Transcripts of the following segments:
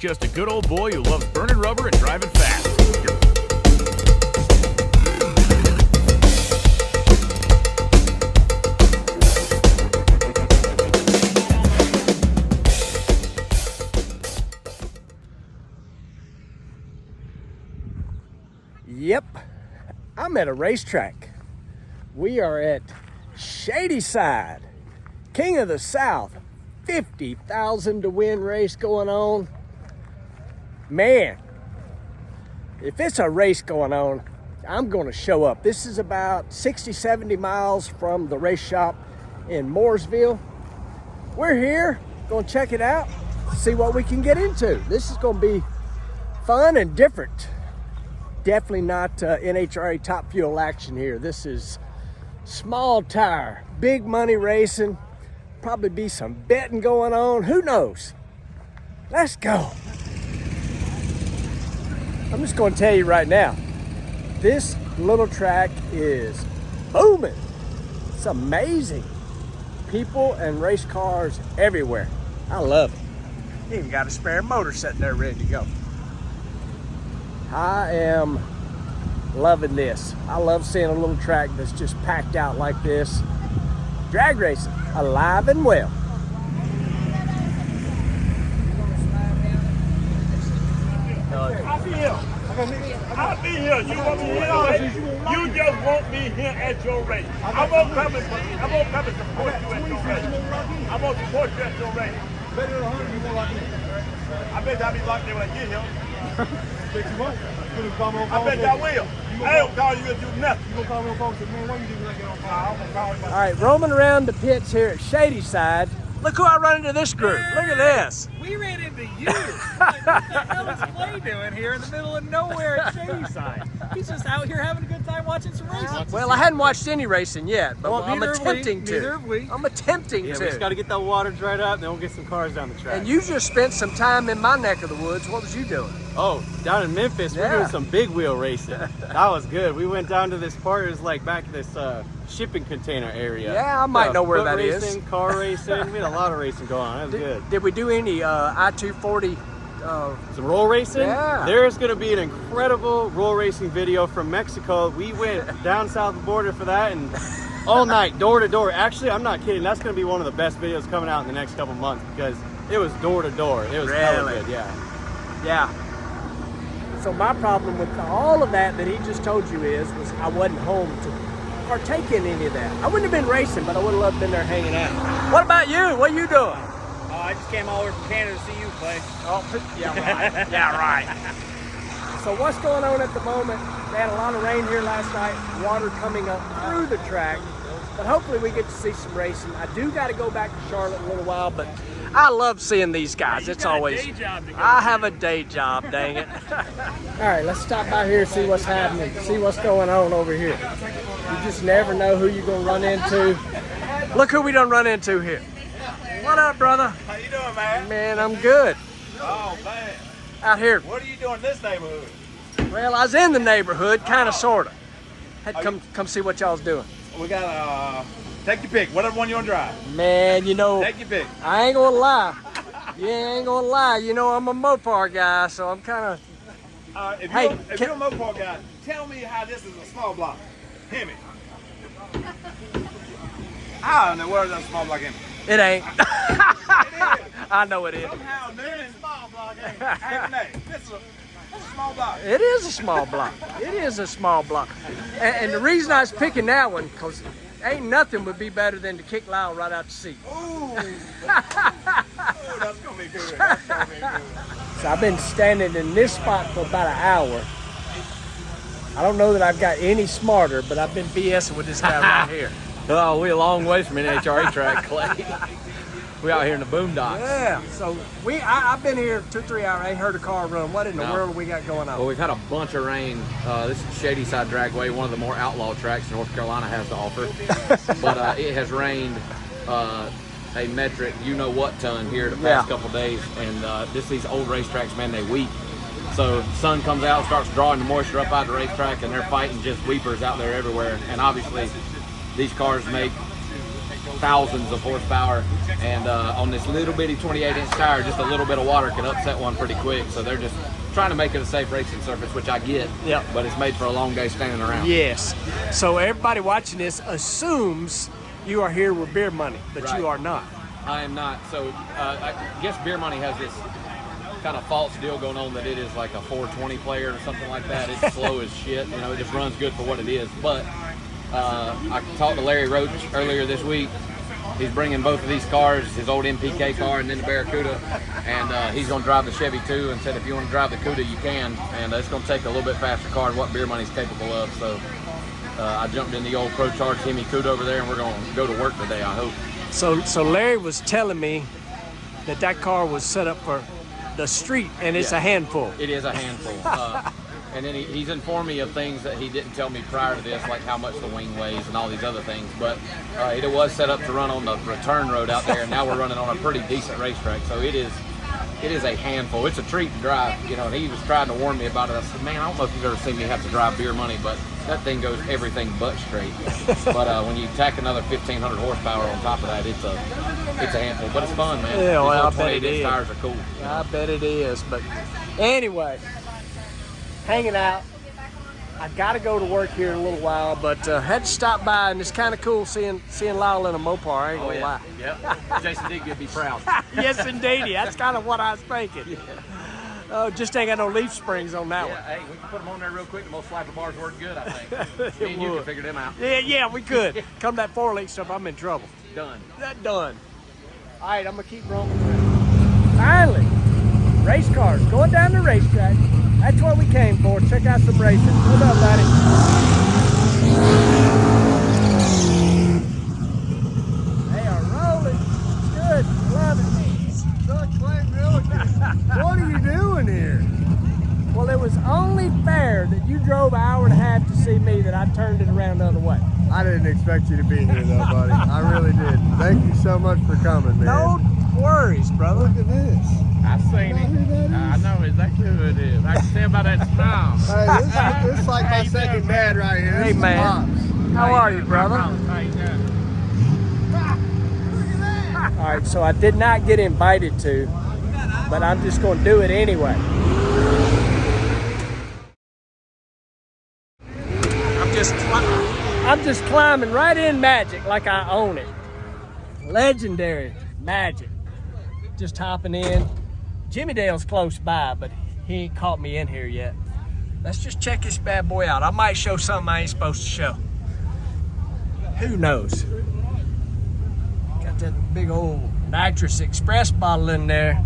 just a good old boy who loves burning rubber and driving fast. Yep, I'm at a racetrack. We are at Shadyside, King of the South, 50,000 to win race going on. Man, if it's a race going on, I'm going to show up. This is about 60, 70 miles from the race shop in Mooresville. We're here, going to check it out, see what we can get into. This is going to be fun and different. Definitely not NHRA Top Fuel action here. This is small tire, big money racing. Probably be some betting going on. Who knows? Let's go. I'm just going to tell you right now, this little track is booming. It's amazing. People and race cars everywhere. I love it. Even got a spare motor sitting there ready to go. I am loving this. I love seeing a little track that's just packed out like this. Drag racing, alive and well. I'll be here. I'll be here. You want me here? You just want me here at your race. I'm gonna come and support you at your race. I'm gonna support you at your race. Better than 100, you won't lock in. I bet I'll be locked in when I get here. I bet I will. I don't call you if you do nothing. You gonna call me on phone and say, man, what you do when I get on phone? I'm gonna call you. All right, roaming around the pits here at Shadyside. Look who I run into this group. Look at this. We ran into you. Like, what the hell is Clay doing here in the middle of nowhere at Shadyside? He's just out here having a good time watching some racing. Well, I hadn't watched any racing yet, but I'm neither have attempting we. to. Neither have we. I'm attempting Yeah, to. we just got to get that water dried up, and then we'll get some cars down the track. And you just spent some time in my neck of the woods. What was you doing? Oh, down in Memphis, we're doing some big wheel racing. That was good. We went down to this part, it was like back in this shipping container area. Yeah, I might know where that is. Racing, car racing, we had a lot of racing going on. That was good. Did we do any I-240? Some roll racing? Yeah. There's going to be an incredible roll racing video from Mexico. We went down south of the border for that, and all night, door to door. Actually, I'm not kidding. That's going to be one of the best videos coming out in the next couple months because it was door to door. It was hella good, yeah. Yeah. So my problem with all of that he just told you was I wasn't home to partake in any of that. I wouldn't have been racing, but I would have loved been there hanging out. What about you? What are you doing? I just came all over from Canada to see you play. Oh, yeah, right. Yeah, right. So what's going on at the moment? They had a lot of rain here last night, water coming up through the track, but hopefully we get to see some racing. I do got to go back to Charlotte in a little while, but I love seeing these guys. It's always, I have a day job, dang it. All right, let's stop by here and see what's happening, see what's going on over here. You just never know who you're going to run into. Look who we done run into here. What up, brother? How you doing, man? Man, I'm good. Oh, man. Out here. What are you doing in this neighborhood? Well, I was in the neighborhood, kind of, sort of. Had to come see what y'all's doing. We got, take your pick. Whatever one you want to drive. Man, you know, Take your pick. I ain't gonna lie. Yeah, I ain't gonna lie. You know, I'm a Mopar guy, so I'm kind of... If Hey, you're a Mopar guy, tell me how this is a small block. Hear me. I don't know where is a small block in. It ain't. It is. I know it is. Somehow, this small block ain't. This is a small block. It is a small block. It is a small block. And the reason I was picking that one, because ain't nothing would be better than to kick Lyle right out the seat. Ooh. That's going to be good. That's going to be good. So I've been standing in this spot for about an hour. I don't know that I've got any smarter, but I've been BSing with this guy right here. Oh, we're a long ways from an NHRA track, Clay. We out here in the boondocks. Yeah, so I've been here 2-3 hours. I ain't heard a car run. What in the world we got going on? Well, we've had a bunch of rain. This is Shadyside Dragway, one of the more outlaw tracks North Carolina has to offer. But it has rained a metric, you-know-what ton here the past couple days. And these old racetracks, man, they weep. So the sun comes out, starts drawing the moisture up out of the racetrack, and they're fighting just weepers out there everywhere. And obviously, these cars make thousands of horsepower, and on this little bitty 28-inch tire, just a little bit of water can upset one pretty quick. So they're just trying to make it a safe racing surface, which I get. Yep. But it's made for a long day standing around. Yes. So everybody watching this assumes you are here with beer money, but Right. you are not. I am not. So I guess Beer Money has this kind of false deal going on that it is like a 420 player or something like that. It's slow as shit. You know, it just runs good for what it is. But I talked to Larry Roach earlier this week. He's bringing both of these cars, his old MPK car and then the Barracuda, and he's going to drive the Chevy too, and said if you want to drive the Cuda, you can, and it's going to take a little bit faster car than what Beer Money's capable of. So I jumped in the old Pro Charge Hemi Cuda over there, and we're going to go to work today, I hope. So Larry was telling me that car was set up for the street, and it's a handful. It is a handful. And then he's informed me of things that he didn't tell me prior to this, like how much the wing weighs and all these other things. But it was set up to run on the return road out there, and now we're running on a pretty decent racetrack. So it is a handful. It's a treat to drive, you know. And he was trying to warn me about it. I said, man, I don't know if you've ever seen me have to drive Beer Money, but that thing goes everything but straight. But when you tack another 1,500 horsepower on top of that, it's a handful. But it's fun, man. Yeah, well, I These bet little it is. 28-inch tires are cool. I bet it is. But anyway, hanging out. I got to go to work here in a little while, but had to stop by, and it's kind of cool seeing Lyle in a Mopar. I ain't gonna lie. Yep. Jason Digg would be proud. Yes, indeedy. That's kind of what I was thinking. Oh, just ain't got no leaf springs on that one. Hey, we can put them on there real quick, and most slapper bars work good, I think. Me and you can figure them out. Yeah, we could. Come that 4-link stuff, I'm in trouble. Done. That done. All right, I'm gonna keep rolling through. Finally, race cars going down the racetrack. That's what we came for. Check out some racing. Hold up, buddy. They are rolling. Good. Love it. What are you doing here? Well, it was only fair that you drove an hour and a half to see me that I turned it around the other way. I didn't expect you to be here though, buddy. I really did. Thank you so much for coming, man. No worries, brother. Look at this. I seen it. I know exactly who it is. I can tell by that smile. Hey, this is like my second dad right here. Hey, This is man. How are you, brother? How you doing? All right, so I did not get invited to, but I'm just going to do it anyway. I'm just climbing right in Magic like I own it. Legendary Magic. Just hopping in. Jimmy Dale's close by, but he ain't caught me in here yet. Let's just check this bad boy out. I might show something I ain't supposed to show. Who knows? Got that big old Nitrous Express bottle in there.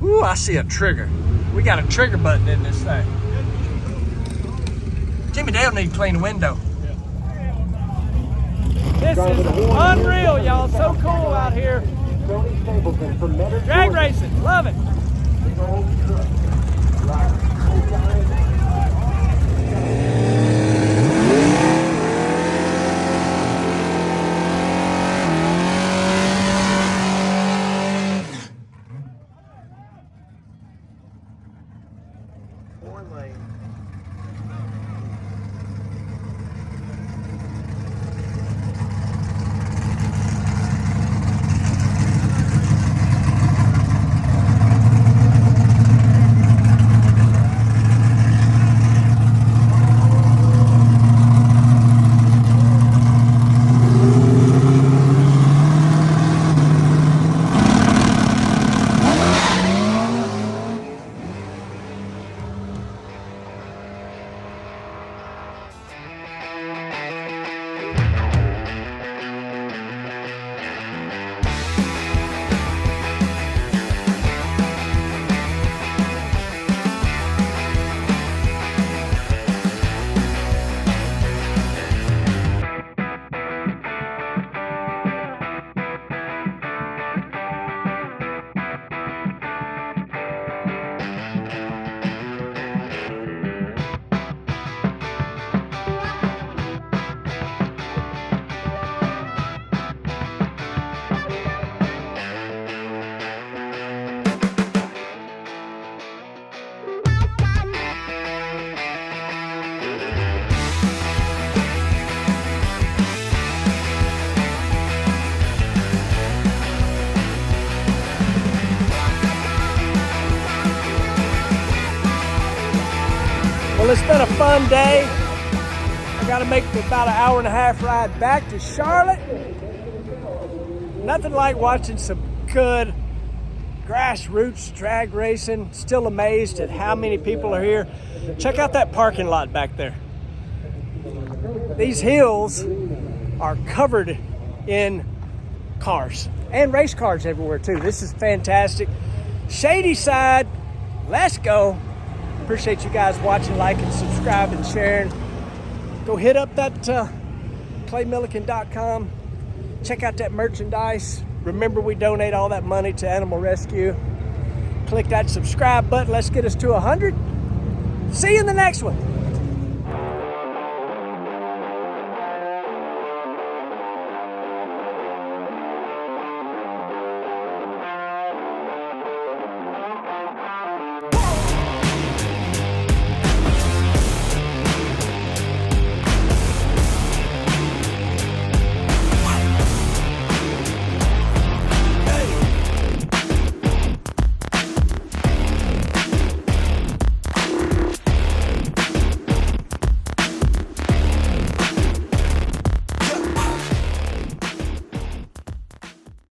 Ooh, I see a trigger. We got a trigger button in this thing. Jimmy Dale need to clean the window. This is unreal, y'all. So cool out here. Drag racing, love it. Well, it's been a fun day. I got to make about an hour-and-a-half ride back to Charlotte. Nothing like watching some good grassroots drag racing. Still amazed at how many people are here. Check out that parking lot back there. These hills are covered in cars and race cars everywhere too. This is fantastic. Shadyside, let's go. Appreciate you guys watching, liking, subscribing, sharing. Go hit up that claymillican.com. Check out that merchandise. Remember, we donate all that money to animal rescue. Click that subscribe button. Let's get us to 100. See you in the next one.